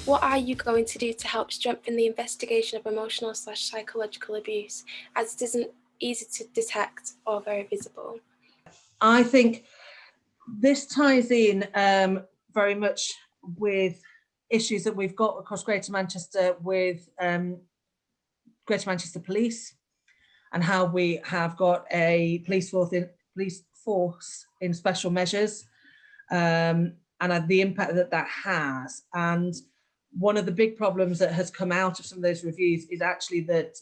What are you going to do to help strengthen the investigation of emotional/psychological abuse, as it isn't easy to detect or very visible? I think this ties in very much with issues that we've got across Greater Manchester with Greater Manchester Police, and how we have got a police force in special measures, and the impact that that has. And one of the big problems that has come out of some of those reviews is actually that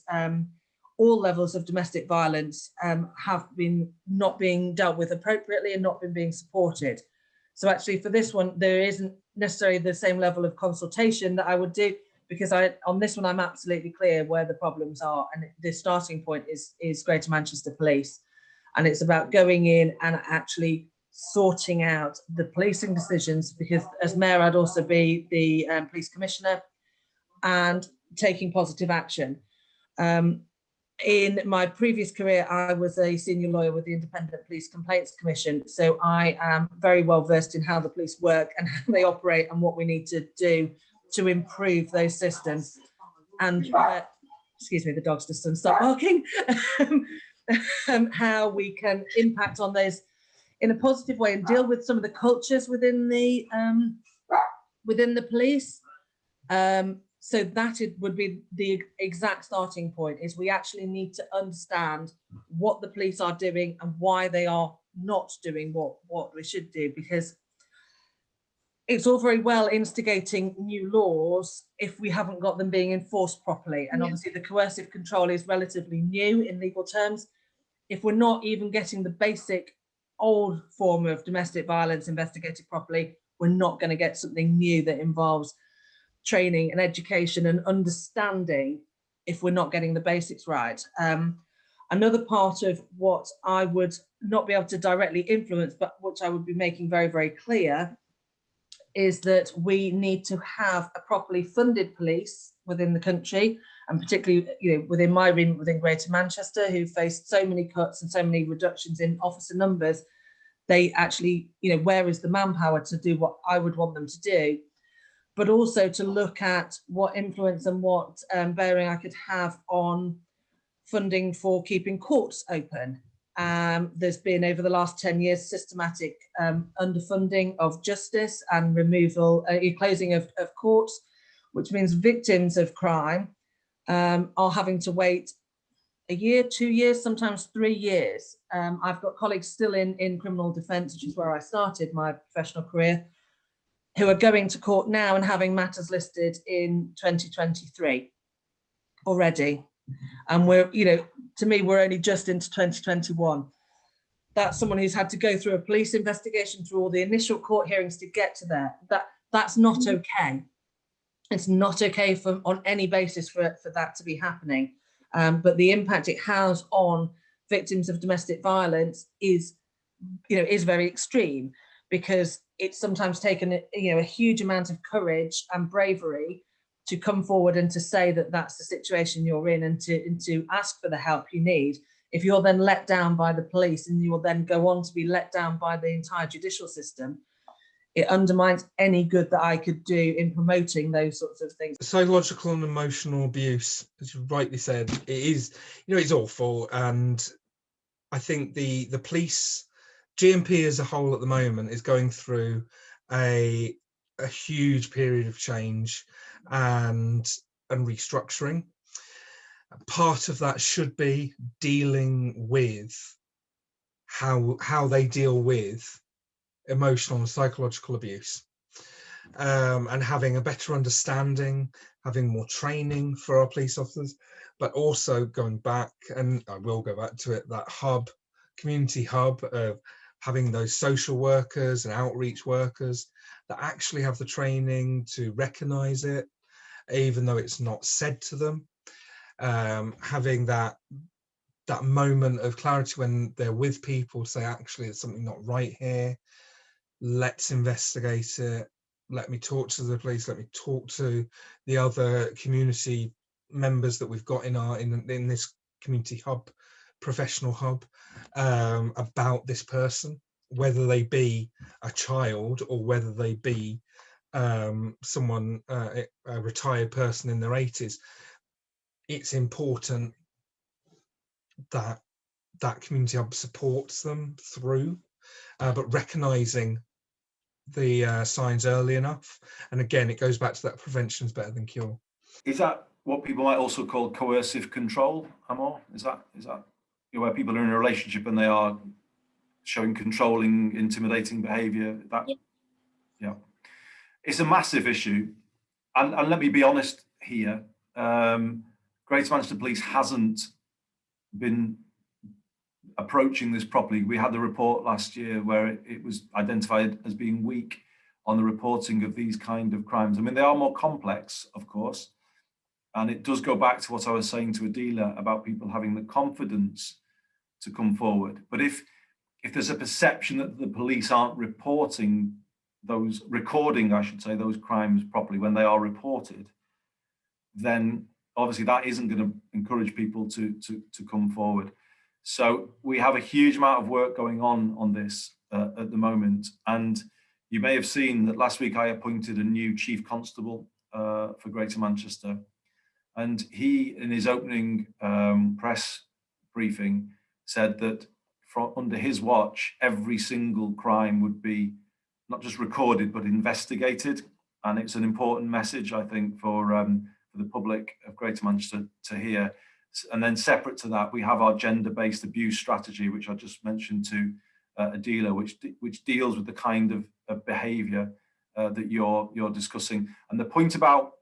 all levels of domestic violence have been not being dealt with appropriately and not been being supported. So actually for this one, there isn't necessarily the same level of consultation that I would do, because on this one, I'm absolutely clear where the problems are. And the starting point is Greater Manchester Police. And it's about going in and actually sorting out the policing decisions, because as mayor, I'd also be the police commissioner, and taking positive action. In my previous career, I was a senior lawyer with the Independent Police Complaints Commission. So I am very well versed in how the police work and how they operate and what we need to do to improve those systems. And excuse me, the dog's just done stop barking. How we can impact on those in a positive way and deal with some of the cultures within the police. So that would be the exact starting point, is we actually need to understand what the police are doing and why they are not doing what we should do, because it's all very well instigating new laws if we haven't got them being enforced properly. And obviously the coercive control is relatively new in legal terms. If we're not even getting the basic old form of domestic violence investigated properly, we're not going to get something new that involves training and education and understanding if we're not getting the basics right. Another part of what I would not be able to directly influence, but which I would be making very, very clear, is that we need to have a properly funded police within the country, and particularly, within my remit, within Greater Manchester, who faced so many cuts and so many reductions in officer numbers. They actually, where is the manpower to do what I would want them to do? But also to look at what influence and what bearing I could have on funding for keeping courts open. There's been, over the last 10 years, systematic underfunding of justice and closing of courts, which means victims of crime are having to wait a year, 2 years, sometimes 3 years. I've got colleagues still in criminal defence, which is where I started my professional career, who are going to court now and having matters listed in 2023 already. And to me, we're only just into 2021. That's someone who's had to go through a police investigation, through all the initial court hearings to get to there. That's not okay. It's not okay on any basis for that to be happening. But the impact it has on victims of domestic violence is very extreme, because it's sometimes taken a huge amount of courage and bravery to come forward and to say that that's the situation you're in, and to ask for the help you need. If you're then let down by the police, and you will then go on to be let down by the entire judicial system, it undermines any good that I could do in promoting those sorts of things. Psychological and emotional abuse, as you rightly said, it is, it's awful. And I think the police, GMP as a whole at the moment, is going through a huge period of change and restructuring. Part of that should be dealing with how they deal with emotional and psychological abuse, and having a better understanding, having more training for our police officers, but also going back, and I will go back to it, that community hub of having those social workers and outreach workers that actually have the training to recognise it, even though it's not said to them. Having that moment of clarity when they're with people, say, actually, there's something not right here. Let's investigate it. Let me talk to the police. Let me talk to the other community members that we've got in this community hub, professional hub, about this person, whether they be a child or whether they be someone, a retired person in their 80s, it's important that that community hub supports them through, but recognizing the signs early enough. And again, it goes back to that prevention is better than cure. Is that what people might also call coercive control, Amor? Is that where people are in a relationship and they are showing controlling, intimidating behaviour? Yeah. It's a massive issue. And let me be honest here, Greater Manchester Police hasn't been approaching this properly. We had the report last year where it was identified as being weak on the reporting of these kind of crimes. I mean, they are more complex, of course, and it does go back to what I was saying to Adila about people having the confidence to come forward. But if there's a perception that the police aren't recording those crimes properly when they are reported, then obviously that isn't going to encourage people to come forward. So we have a huge amount of work going on this at the moment. And you may have seen that last week I appointed a new chief constable for Greater Manchester. And he, in his opening press briefing, said that under his watch, every single crime would be not just recorded, but investigated. And it's an important message, I think, for the public of Greater Manchester to hear. And then separate to that, we have our gender-based abuse strategy, which I just mentioned to Adila, which deals with the kind of behaviour that you're discussing. And the point about,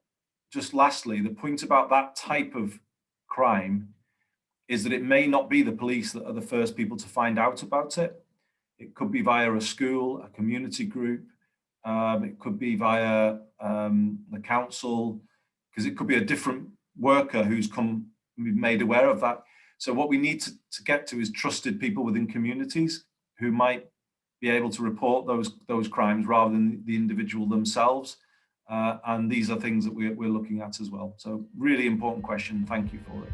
just lastly, the point about that type of crime is that it may not be the police that are the first people to find out about it. It could be via a school, a community group. It could be via the council, because it could be a different worker who's come made aware of that. So what we need to get to is trusted people within communities who might be able to report those crimes rather than the individual themselves. And these are things that we're looking at as well. So really important question. Thank you for it.